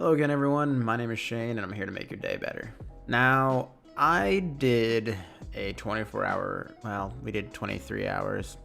Hello again, everyone. My name is Shane, and I'm here to make your day better. Now, I did a we did 23 hours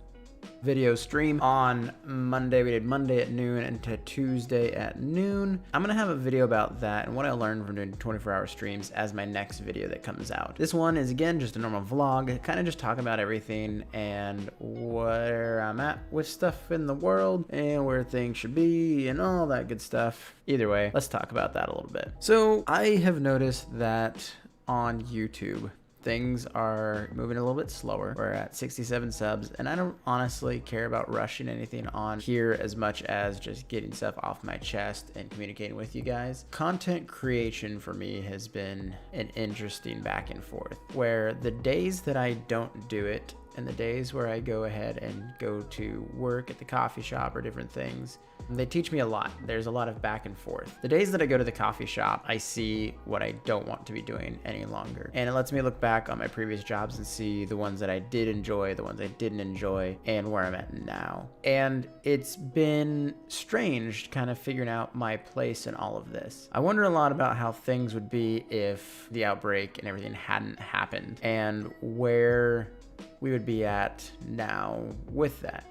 video stream on Monday. We did Monday at noon into Tuesday at noon. I'm gonna have a video about that and what I learned from doing 24-hour streams as my next video that comes out. This one is, again, just a normal vlog, kind of just talking about everything and where I'm at with stuff in the world and where things should be and all that good stuff. Either way, let's talk about that a little bit. So I have noticed that on YouTube, things are moving a little bit slower. We're at 67 subs, and I don't honestly care about rushing anything on here as much as just getting stuff off my chest and communicating with you guys. Content creation for me has been an interesting back and forth, where the days that I don't do it and the days where I go ahead and go to work at the coffee shop or different things, they teach me a lot. There's a lot of back and forth. The days that I go to the coffee shop, I see what I don't want to be doing any longer. And it lets me look back on my previous jobs and see the ones that I did enjoy, the ones I didn't enjoy, and where I'm at now. And it's been strange kind of figuring out my place in all of this. I wonder a lot about how things would be if the outbreak and everything hadn't happened, and where we would be at now with that.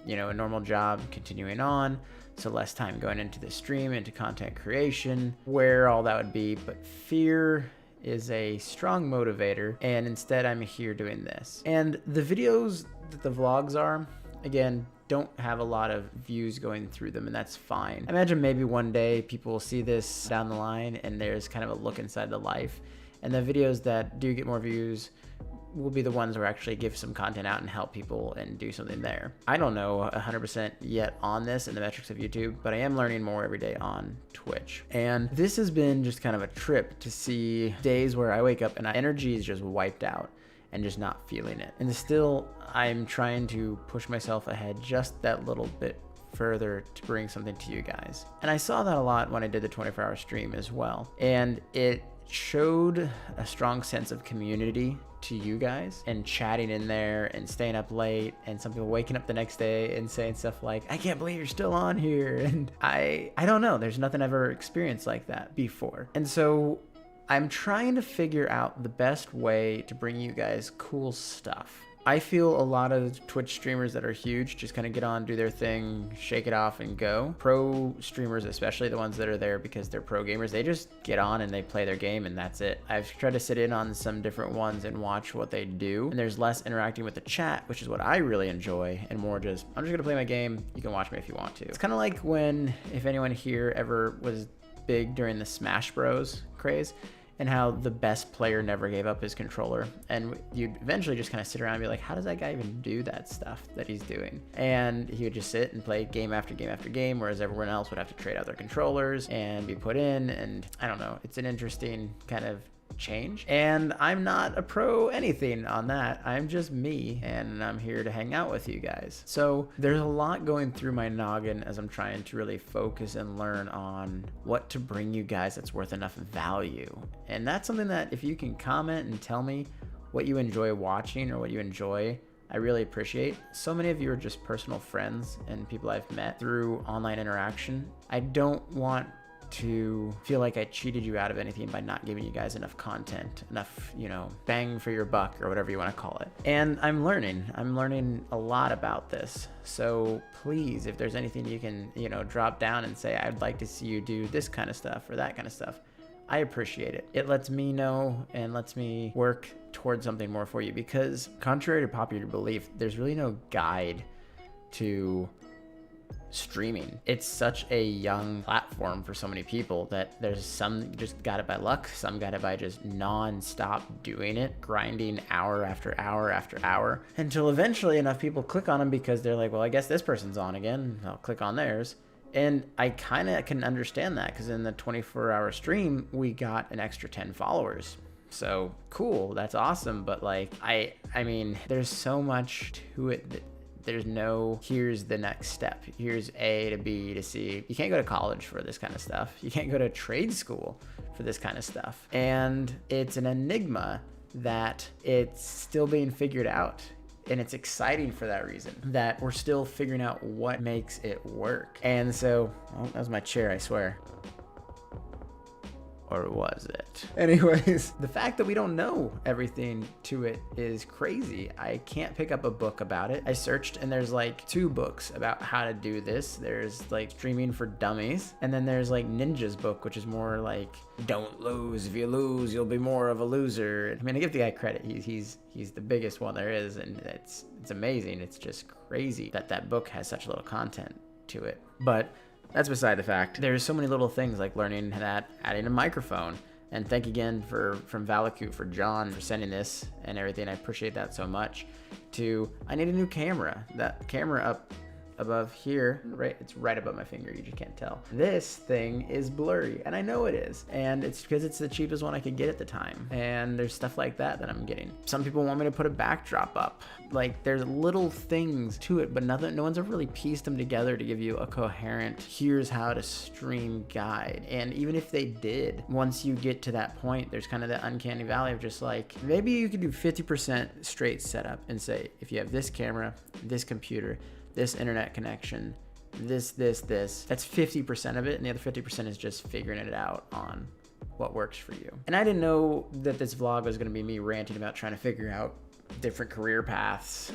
You know, a normal job continuing on, so less time going into the stream, into content creation, where all that would be. But fear is a strong motivator, and instead I'm here doing this. And the videos that the vlogs are, again, don't have a lot of views going through them, and that's fine. I imagine maybe one day people will see this down the line and there's kind of a look inside the life, and the videos that do get more views will be the ones where I actually give some content out and help people and do something there. I don't know 100% yet on this and the metrics of YouTube, but I am learning more every day on Twitch. And this has been just kind of a trip to see days where I wake up and my energy is just wiped out and just not feeling it. And still, I'm trying to push myself ahead just that little bit further to bring something to you guys. And I saw that a lot when I did the 24-hour stream as well. And it showed a strong sense of community to you guys, and chatting in there and staying up late, and some people waking up the next day and saying stuff like, I can't believe you're still on here. And I don't know, there's nothing I've ever experienced like that before. And so I'm trying to figure out the best way to bring you guys cool stuff. I feel a lot of Twitch streamers that are huge just kind of get on, do their thing, shake it off and go. Pro streamers, especially the ones that are there because they're pro gamers, they just get on and they play their game and that's it. I've tried to sit in on some different ones and watch what they do, and there's less interacting with the chat, which is what I really enjoy, and more just, I'm just gonna play my game, you can watch me if you want to. It's kind of like when, if anyone here ever was big during the Smash Bros craze, and how the best player never gave up his controller, and you'd eventually just kind of sit around and be like, how does that guy even do that stuff that he's doing? And he would just sit and play game after game after game, whereas everyone else would have to trade out their controllers and be put in. And I don't know, it's an interesting kind of change, and I'm not a pro anything on that. I'm just me, and I'm here to hang out with you guys. So there's a lot going through my noggin as I'm trying to really focus and learn on what to bring you guys that's worth enough value. And that's something that if you can comment and tell me what you enjoy watching or what you enjoy, I really appreciate. So many of you are just personal friends and people I've met through online interaction. I don't want to feel like I cheated you out of anything by not giving you guys enough content, enough, you know, bang for your buck or whatever you want to call it. And I'm learning a lot about this. So please, if there's anything you can, you know, drop down and say, I'd like to see you do this kind of stuff or that kind of stuff, I appreciate it. It lets me know and lets me work towards something more for you, because contrary to popular belief, there's really no guide to streaming. It's such a young platform for so many people that there's some just got it by luck, some got it by just non-stop doing it, grinding hour after hour after hour, until eventually enough people click on them because they're like, well, I guess this person's on again, I'll click on theirs. And I kind of can understand that, because in the 24-hour stream we got an extra 10 followers. So cool, that's awesome. But like, I mean, there's so much to it that there's no, here's the next step. Here's A to B to C. You can't go to college for this kind of stuff. You can't go to trade school for this kind of stuff. And it's an enigma that it's still being figured out. And it's exciting for that reason, that we're still figuring out what makes it work. And so, oh, that was my chair, I swear. Or was it? Anyways, the fact that we don't know everything to it is crazy. I can't pick up a book about it. I searched and there's like 2 books about how to do this. There's like Streaming for Dummies, and then there's like Ninja's book, which is more like don't lose. If you lose, you'll be more of a loser. I mean, I give the guy credit. He's the biggest one there is, and it's amazing. It's just crazy that that book has such little content to it. But that's beside the fact. There's so many little things like learning that, adding a microphone. And thank again from Valakut for John for sending this and everything. I appreciate that so much. I need a new camera. That camera up above here, right? It's right above my finger. You just can't tell. This thing is blurry, and I know it is. And it's because it's the cheapest one I could get at the time. And there's stuff like that I'm getting. Some people want me to put a backdrop up. Like, there's little things to it, but no one's ever really pieced them together to give you a coherent, here's how to stream guide. And even if they did, once you get to that point, there's kind of that uncanny valley of just like, maybe you could do 50% straight setup and say, if you have this camera, this computer, this internet connection, this, that's 50% of it, and the other 50% is just figuring it out on what works for you. And I didn't know that this vlog was going to be me ranting about trying to figure out different career paths.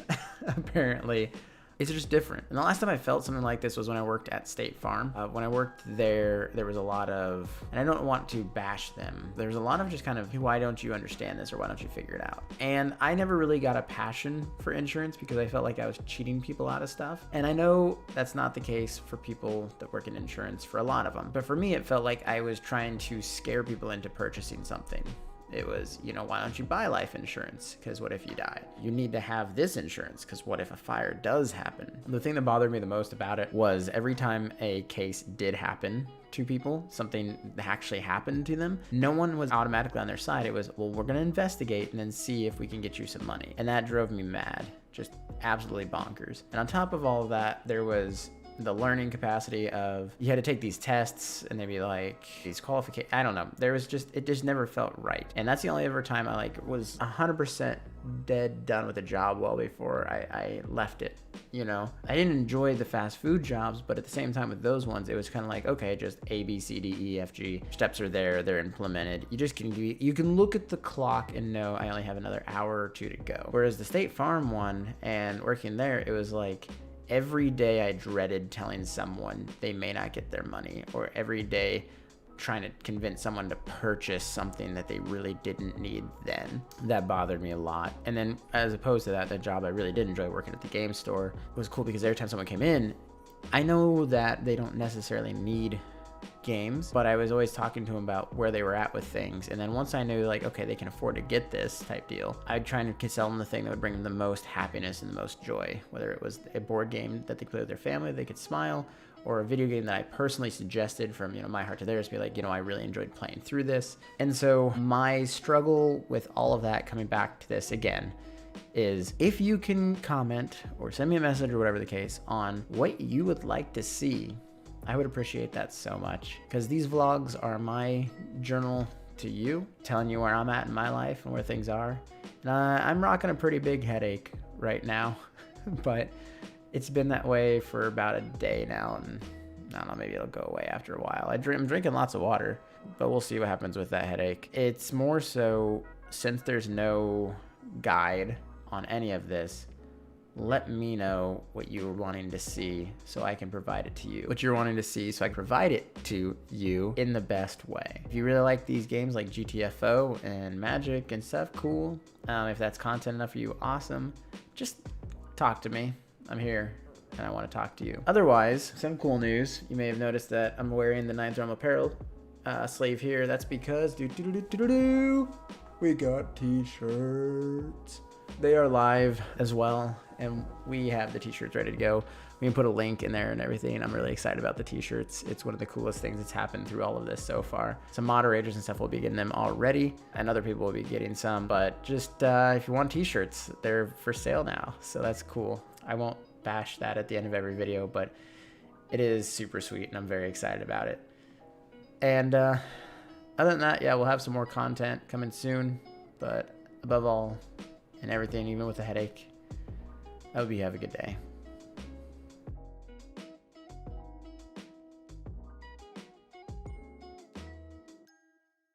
Apparently it's just different. And the last time I felt something like this was when I worked at State Farm. When I worked there was a lot of, and I don't want to bash them, there's a lot of just kind of, why don't you understand this, or why don't you figure it out? And I never really got a passion for insurance because I felt like I was cheating people out of stuff. And I know that's not the case for people that work in insurance, for a lot of them. But for me, it felt like I was trying to scare people into purchasing something. It was, why don't you buy life insurance? Because what if you die? You need to have this insurance because what if a fire does happen? The thing that bothered me the most about it was every time a case did happen to people, something actually happened to them, no one was automatically on their side. It was, well, we're going to investigate and then see if we can get you some money. And that drove me mad, just absolutely bonkers. And on top of all of that, there was the learning capacity of, you had to take these tests and they'd be like these qualifications. I don't know. It just never felt right. And that's the only ever time I was 100% dead done with a job well before I left it. I didn't enjoy the fast food jobs, but at the same time with those ones, it was kind of like, okay, just A, B, C, D, E, F, G. Steps are there, they're implemented. You can look at the clock and know I only have another hour or 2 to go. Whereas the State Farm one and working there, it was like, every day I dreaded telling someone they may not get their money, or every day trying to convince someone to purchase something that they really didn't need then. That bothered me a lot. And then as opposed to that job I really did enjoy, working at the game store, was cool because every time someone came in, I know that they don't necessarily need games, but I was always talking to them about where they were at with things. And then once I knew, like, okay, they can afford to get this type deal, I'd try to sell them the thing that would bring them the most happiness and the most joy, whether it was a board game that they play with their family, they could smile, or a video game that I personally suggested from, my heart to theirs, be like, I really enjoyed playing through this. And so my struggle with all of that, coming back to this again, is if you can comment or send me a message or whatever the case on what you would like to see, I would appreciate that so much, because these vlogs are my journal to you, telling you where I'm at in my life and where things are. And I'm rocking a pretty big headache right now, but it's been that way for about a day now, and I don't know, maybe it'll go away after a while. I'm drinking lots of water, but we'll see what happens with that headache. It's more so, since there's no guide on any of this, let me know what you're wanting to see so I can provide it to you. What you're wanting to see so I can provide it to you in the best way. If you really like these games like GTFO and Magic and stuff, cool. If that's content enough for you, awesome. Just talk to me. I'm here and I want to talk to you. Otherwise, some cool news. You may have noticed that I'm wearing the Ninth Realm Apparel sleeve here. That's because we got t-shirts. They are live as well, and we have the t-shirts ready to go. We can put a link in there and everything. I'm really excited about the t-shirts. It's one of the coolest things that's happened through all of this so far. Some moderators and stuff will be getting them already, and other people will be getting some, but just if you want t-shirts, they're for sale now, so that's cool. I won't bash that at the end of every video, but it is super sweet, and I'm very excited about it. And other than that, yeah, we'll have some more content coming soon, but above all and everything, even with a headache, I hope you have a good day.